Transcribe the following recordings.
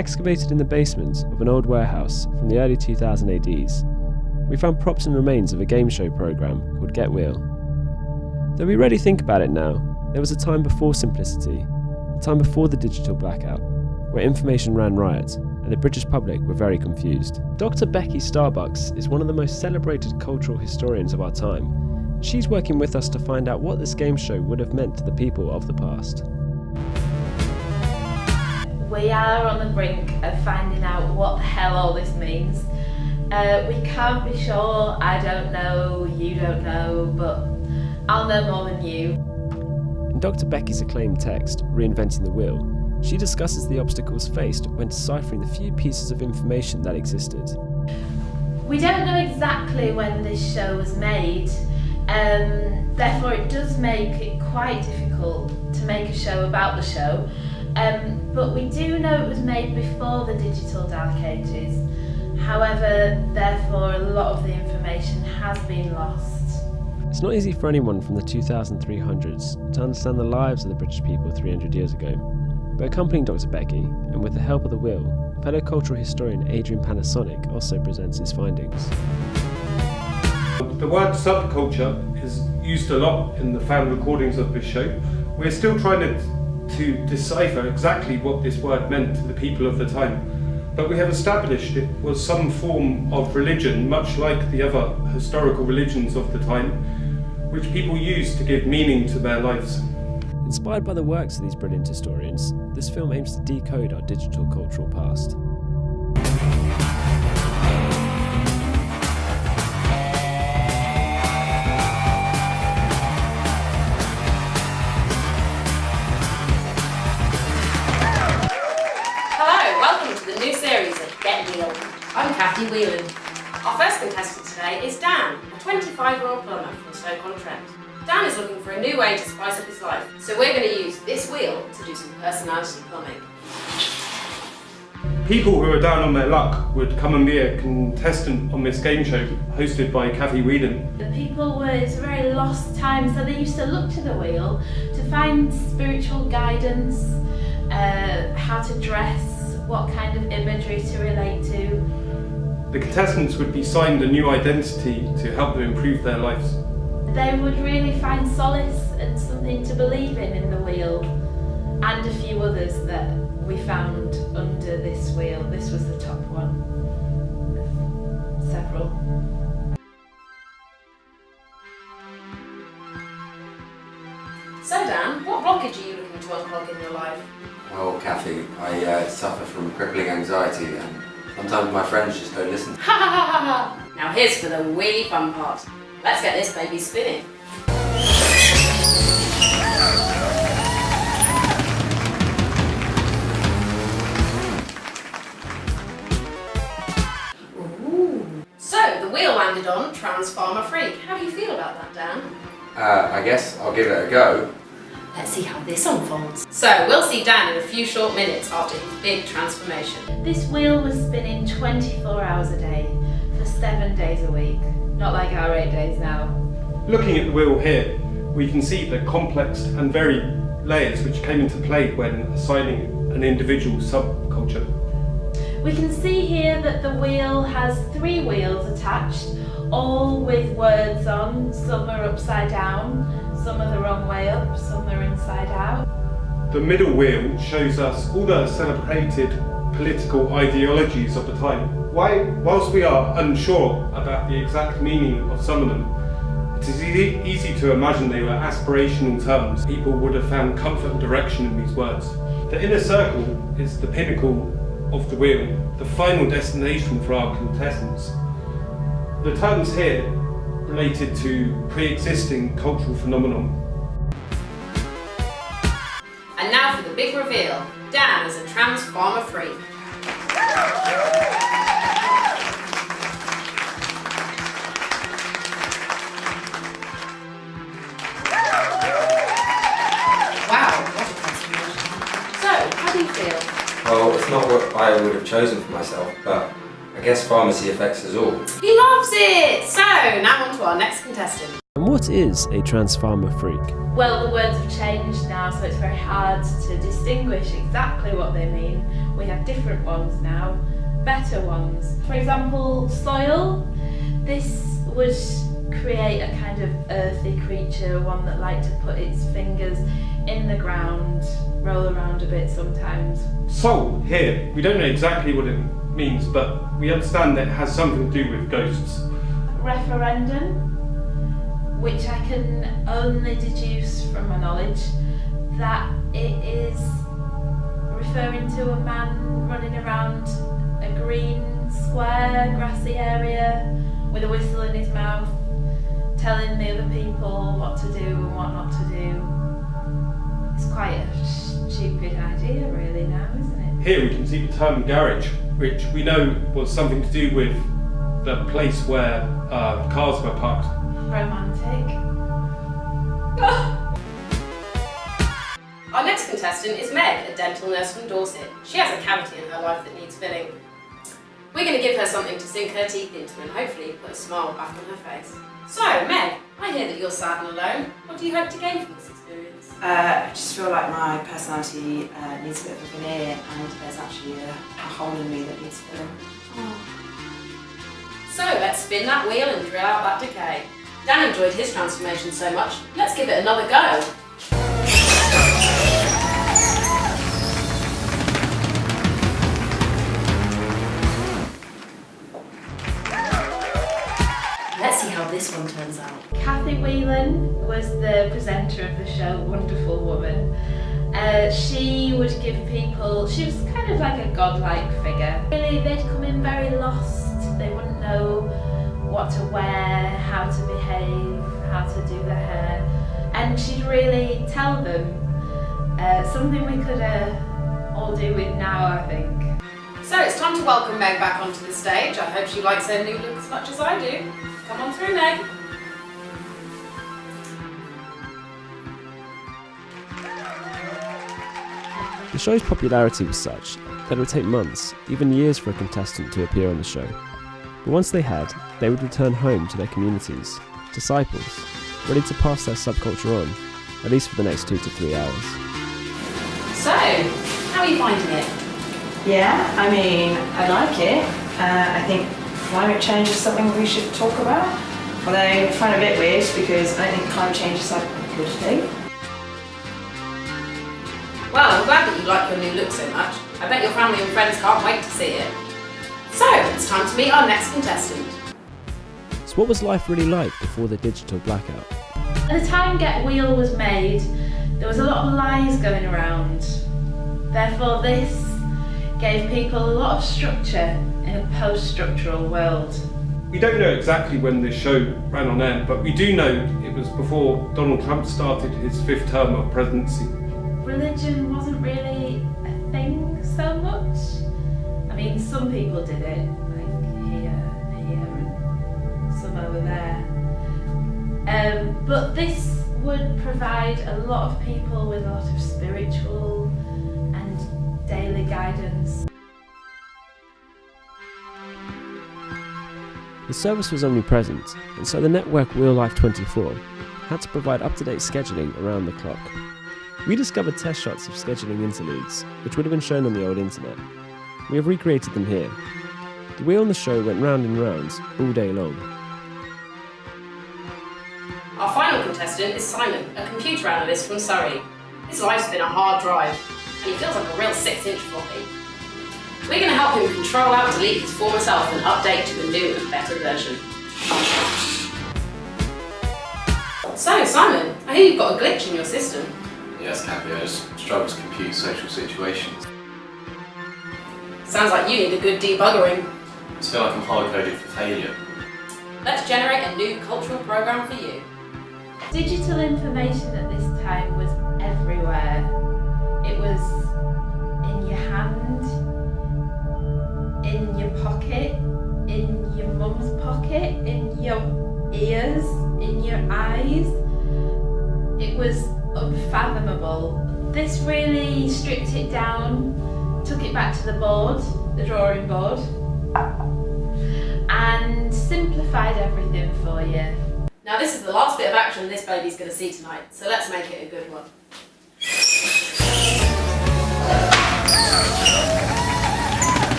Excavated in the basement of an old warehouse from the early 2000 ADs, we found props and remains of a game show programme called Gr8. Though we rarely think about it now, there was a time before simplicity, a time before the digital blackout, where information ran riot and the British public were very confused. Dr. Becky Starbucks is one of the most celebrated cultural historians of our time, and she's working with us to find out what this game show would have meant to the people of the past. We are on the brink of finding out what the hell all this means. We can't be sure. I don't know, you don't know, but I'll know more than you. In Dr. Becky's acclaimed text, Reinventing the Wheel, she discusses the obstacles faced when deciphering the few pieces of information that existed. We don't know exactly when this show was made, therefore it does make it quite difficult to make a show about the show. But we do know it was made before the digital dark ages. However, therefore, a lot of the information has been lost. It's not easy for anyone from the 2300s to understand the lives of the British people 300 years ago. But accompanying Dr. Becky, and with the help of the Wheel, fellow cultural historian Adrian Panasonic also presents his findings. The word subculture is used a lot in the found recordings of this show. We're still trying to decipher exactly what this word meant to the people of the time, but we have established it was some form of religion, much like the other historical religions of the time, which people used to give meaning to their lives. Inspired by the works of these brilliant historians, this film aims to decode our digital cultural past. New series of Get Real. I'm Cathy Whelan. Our first contestant today is Dan, a 25-year-old plumber from Stoke-on-Trent. Dan is looking for a new way to spice up his life, so we're going to use this wheel to do some personality plumbing. People who are down on their luck would come and be a contestant on this game show hosted by Cathy Whelan. The people it's a very lost time, so they used to look to the wheel to find spiritual guidance, how to dress, what kind of imagery to relate to. The contestants would be signed a new identity to help them improve their lives. They would really find solace and something to believe in the wheel, and a few others that we found under this wheel. This was the top one of several. So Dan, what blockage are you looking to unclog in your life? Well, Cathy, I suffer from crippling anxiety and sometimes my friends just don't listen. Ha ha ha ha ha! Now here's for the really fun part. Let's get this baby spinning. Ooh. So, the wheel landed on Transformer Freak. How do you feel about that, Dan? I guess I'll give it a go. Let's see how this unfolds. So, we'll see Dan in a few short minutes after his big transformation. This wheel was spinning 24 hours a day for 7 days a week. Not like our 8 days now. Looking at the wheel here, we can see the complex and varied layers which came into play when assigning an individual subculture. We can see here that the wheel has 3 wheels attached, all with words on. Some are upside down, some are the wrong way up, some are inside out. The middle wheel shows us all the celebrated political ideologies of the time. Whilst we are unsure about the exact meaning of some of them, it is easy to imagine they were aspirational terms. People would have found comfort and direction in these words. The inner circle is the pinnacle of the wheel, the final destination for our contestants. The terms here related to pre-existing cultural phenomenon. And now for the big reveal. Dan is a Transformer Freak. Wow, what a transformation. So, how do you feel? Well, it's not what I would have chosen for myself, but I guess pharmacy affects us all. He loves it! So, now on to our next contestant. A more what is a Transfarmer freak? Well, the words have changed now, so it's very hard to distinguish exactly what they mean. We have different ones now, better ones. For example, soil. This would create a kind of earthy creature, one that liked to put its fingers in the ground, roll around a bit sometimes. Soul, here, we don't know exactly what it means, but we understand that it has something to do with ghosts. Referendum, which I can only deduce from my knowledge that it is referring to a man running around a green, square, grassy area with a whistle in his mouth, telling the other people what to do and what not to do. It's quite a stupid idea really now, isn't it? Here we can see the term garage, which we know was something to do with the place where cars were parked. Romantic. Our next contestant is Meg, a dental nurse from Dorset. She has a cavity in her life that needs filling. We're going to give her something to sink her teeth into and hopefully put a smile back on her face. So, Meg, I hear that you're sad and alone. What do you hope to gain from this experience? I just feel like my personality needs a bit of a veneer, and there's actually a hole in me that needs filling. So let's spin that wheel and drill out that decay. Dan enjoyed his transformation so much, let's give it another go. Let's see how this one turns out. Kathy Whelan was the presenter of the show, wonderful woman. She would give people, she was kind of like a godlike figure. Really, they'd come in very lost. They wouldn't know what to wear, how to behave, how to do their hair. And she'd really tell them, something we could all do with now, I think. So it's time to welcome Meg back onto the stage. I hope she likes her new look as much as I do. Come on through, Meg. The show's popularity was such that it would take months, even years, for a contestant to appear on the show. But once they had, they would return home to their communities, disciples, ready to pass their subculture on, at least for the next 2 to 3 hours. So, how are you finding it? Yeah, I mean, I like it. I think climate change is something we should talk about. Although I find it a bit weird because I don't think climate change is like a good thing. Well, I'm glad that you like your new look so much. I bet your family and friends can't wait to see it. So, it's time to meet our next contestant. So what was life really like before the digital blackout? At the time Get Wheel was made, there was a lot of lies going around. Therefore, this gave people a lot of structure in a post-structural world. We don't know exactly when this show ran on air, but we do know it was before Donald Trump started his 5th term of presidency. Religion wasn't really a thing so much. I mean, some people did it, like here, and some over there. But this would provide a lot of people with a lot of spiritual and daily guidance. The service was omnipresent, and so the network Wheel Life 24 had to provide up-to-date scheduling around the clock. We discovered test shots of scheduling interludes, which would have been shown on the old internet. We have recreated them here. The wheel on the show went round and round all day long. Our final contestant is Simon, a computer analyst from Surrey. His life's been a hard drive, and he feels like a real 6-inch floppy. We're going to help him control out, delete his former self and update to a new and better version. So, Simon, I hear you've got a glitch in your system. Yes, Kathy, I just struggle to compute social situations. Sounds like you need a good debuggering. I just feel like I'm hard-coded for failure. Let's generate a new cultural program for you. Digital information at this time was everywhere. It was in your hand, in your pocket, in your mum's pocket, in your ears, in your eyes. It was unfathomable. This really stripped it down, took it back to the board, the drawing board, and simplified everything for you. Now this is the last bit of action this baby's going to see tonight, so let's make it a good one.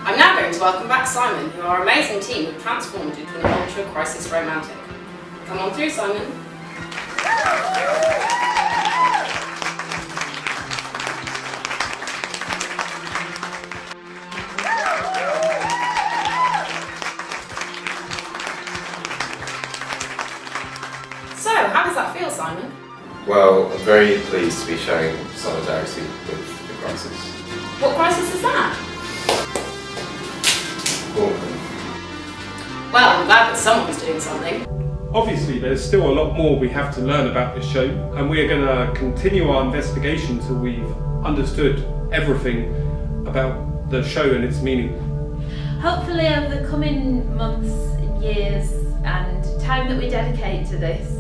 I'm now going to welcome back Simon, who our amazing team have transformed into an ultra-crisis romantic. Come on through, Simon. So, how does that feel, Simon? Well, I'm very pleased to be showing solidarity with the crisis. What crisis is that? Well, I'm glad that someone's doing something. Obviously, there's still a lot more we have to learn about this show, and we're going to continue our investigation till we've understood everything about the show and its meaning. Hopefully over the coming months and years and time that we dedicate to this,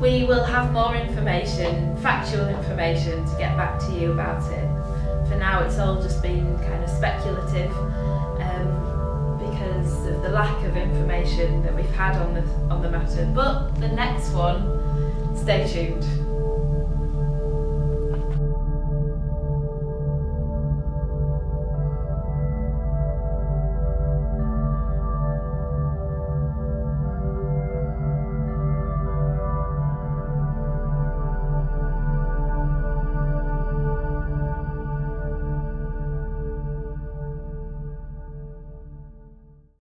we will have more information, factual information, to get back to you about it. For now it's all just been kind of speculative because of the lack of information that we've had on the matter. But the next one, stay tuned.